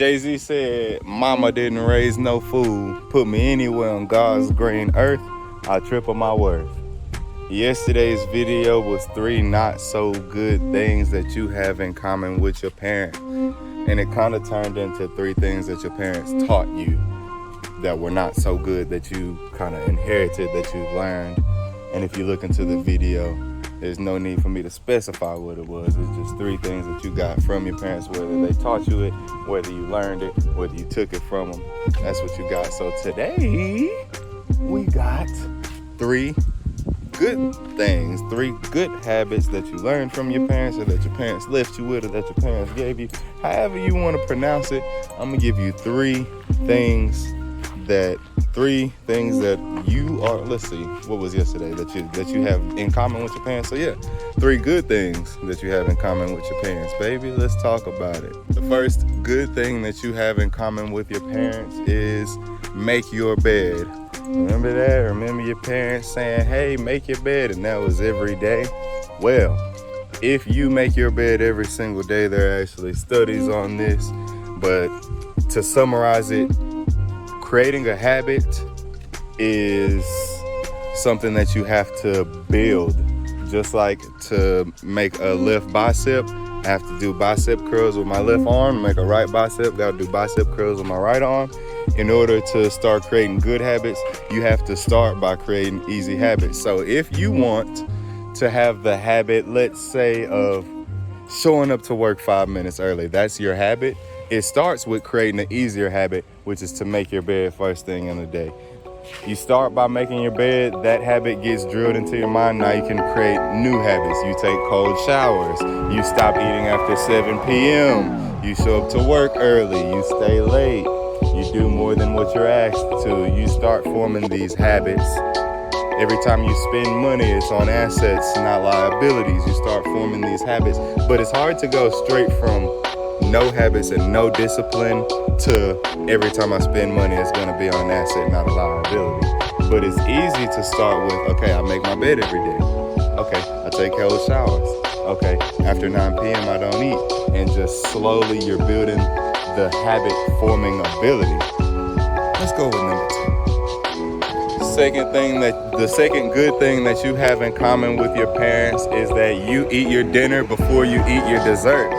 Jay-Z said, "Mama didn't raise no fool, put me anywhere on God's green earth, I triple my worth." Yesterday's video was 3 not so good things that you have in common with your parent. And it kind of turned into 3 things that your parents taught you that were not so good, that you kind of inherited, that you learned. And if you look into the video, there's no need for me to specify what it was. It's just 3 things that you got from your parents, whether they taught you it, whether you learned it, whether you took it from them. That's what you got. So today, we got 3 good things, 3 good habits that you learned from your parents, or that your parents left you with, or that your parents gave you. However you want to pronounce it, I'm going to give you 3 things that you are, let's see, what was yesterday that you have in common with your parents. So yeah, 3 good things that you have in common with your parents. Baby, let's talk about it. The first good thing that you have in common with your parents is make your bed. Remember that? Remember your parents saying, "Hey, make your bed," and that was every day? Well, if you make your bed every single day, there are actually studies on this, but to summarize it, creating a habit is something that you have to build. Just like to make a left bicep, I have to do bicep curls with my left arm. To make a right bicep, gotta do bicep curls with my right arm. In order to start creating good habits, you have to start by creating easy habits. So if you want to have the habit, let's say, of showing up to work 5 minutes early, that's your habit. It starts with creating an easier habit, which is to make your bed first thing in the day. You start by making your bed, that habit gets drilled into your mind. Now you can create new habits. You take cold showers. You stop eating after 7 p.m. You show up to work early. You stay late. You do more than what you're asked to. You start forming these habits. Every time you spend money, it's on assets, not liabilities. You start forming these habits. But it's hard to go straight from no habits and no discipline to every time I spend money, it's going to be on an asset, not a liability. But it's easy to start with, okay, I make my bed every day. Okay, I take cold showers. Okay, after 9 p.m. I don't eat. And just slowly you're building the habit forming ability. Let's go with number 2. The second good thing that you have in common with your parents is that you eat your dinner before you eat your dessert.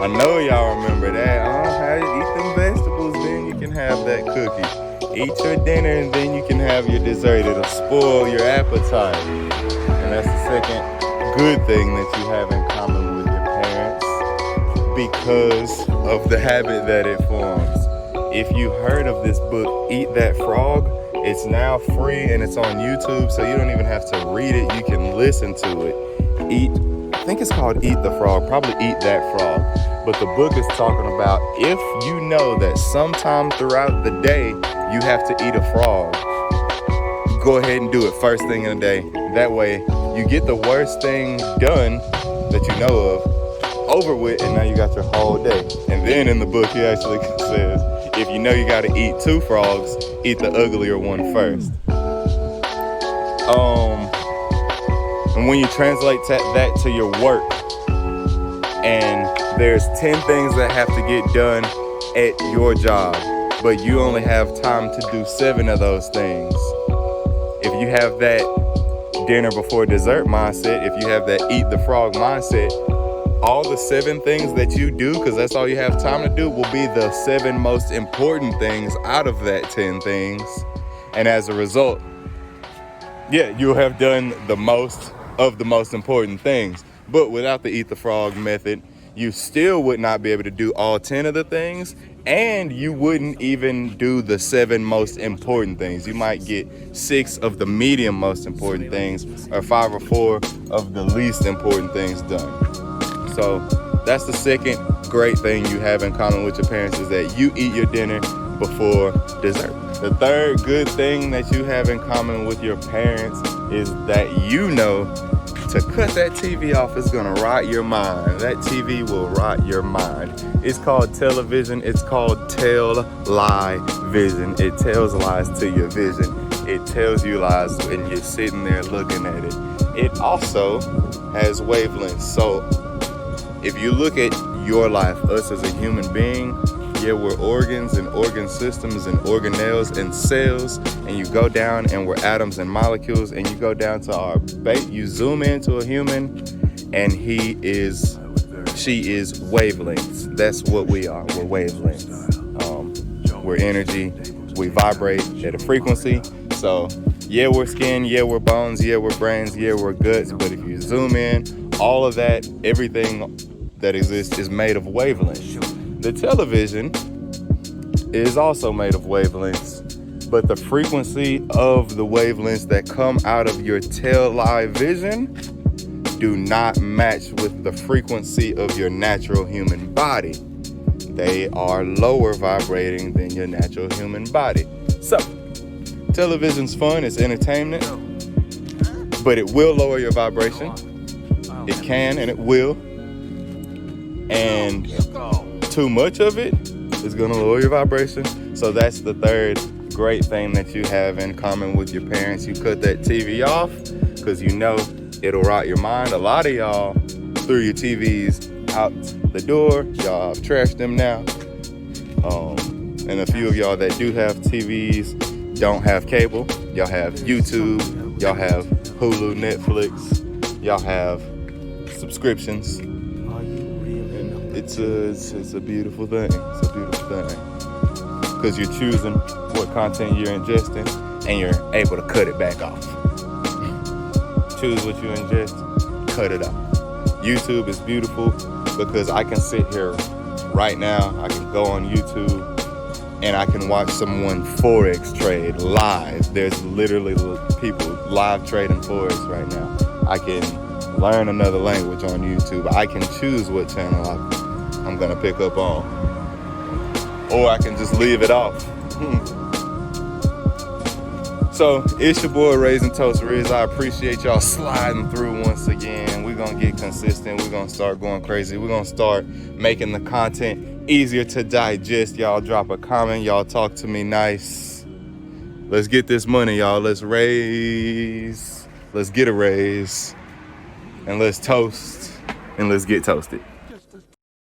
I know y'all remember that. Eat them vegetables, then you can have that cookie. Eat your dinner and then you can have your dessert. It'll spoil your appetite. And that's the second good thing that you have in common with your parents, because of the habit that it forms. If you heard of this book, Eat That Frog, it's now free and it's on YouTube, so you don't even have to read it. You can listen to it. I think it's called Eat the Frog, probably Eat That Frog. But the book is talking about, if you know that sometime throughout the day you have to eat a frog, go ahead and do it first thing in the day. That way you get the worst thing done that you know of over with, and now you got your whole day. And then in the book he actually says, if you know you got to eat 2 frogs, eat the uglier one first. And when you translate that to your work, and there's 10 things that have to get done at your job, but you only have time to do 7 of those things. If you have that dinner before dessert mindset, if you have that eat the frog mindset, all the 7 things that you do, because that's all you have time to do, will be the 7 most important things out of that 10 things. And as a result, you'll have done the most of the most important things. But without the eat the frog method, you still would not be able to do all 10 of the things, and you wouldn't even do the 7 most important things. You might get 6 of the medium most important things, or 5 or 4 of the least important things done. So that's the second great thing you have in common with your parents, is that you eat your dinner before dessert. The third good thing that you have in common with your parents is that you know to cut that TV off is gonna rot your mind. That TV will rot your mind. It's called television. It's called tell-lie vision. It tells lies to your vision. It tells you lies when you're sitting there looking at it. It also has wavelengths. So if you look at your life, us as a human being, Yeah, we're organs and organ systems and organelles and cells, and you go down and we're atoms and molecules, and you go down to you zoom into a human, and she is wavelengths. That's what we are. We're wavelengths. We're energy. We vibrate at a frequency. So yeah, we're skin, yeah, we're bones, yeah, we're brains, yeah, we're guts. But if you zoom in, all of that, everything that exists is made of wavelengths. The television is also made of wavelengths, but the frequency of the wavelengths that come out of your television do not match with the frequency of your natural human body. They are lower vibrating than your natural human body. So, television's fun, it's entertainment, but it will lower your vibration. It can and it will. And too much of it is gonna lower your vibration. So that's the third great thing that you have in common with your parents. You cut that TV off because you know it'll rot your mind. A lot of y'all threw your TVs out the door. Y'all have trashed them now. And a few of y'all that do have TVs don't have cable. Y'all have YouTube. Y'all have Hulu, Netflix. Y'all have subscriptions. And it's a beautiful thing. It's a beautiful thing. Because you're choosing what content you're ingesting and you're able to cut it back off. Choose what you ingest, cut it off. YouTube is beautiful because I can sit here right now. I can go on YouTube and I can watch someone Forex trade live. There's literally people live trading Forex right now. I can learn another language on YouTube. I can choose what channel I'm gonna pick up on. Or I can just leave it off. So it's your boy Raisin Toast Rizz. I appreciate y'all sliding through once again. We're gonna get consistent. We're gonna start going crazy. We're gonna start making the content easier to digest. Y'all drop a comment. Y'all talk to me nice. Let's get this money, y'all. Let's raise. Let's get a raise. And let's toast. And let's get toasted.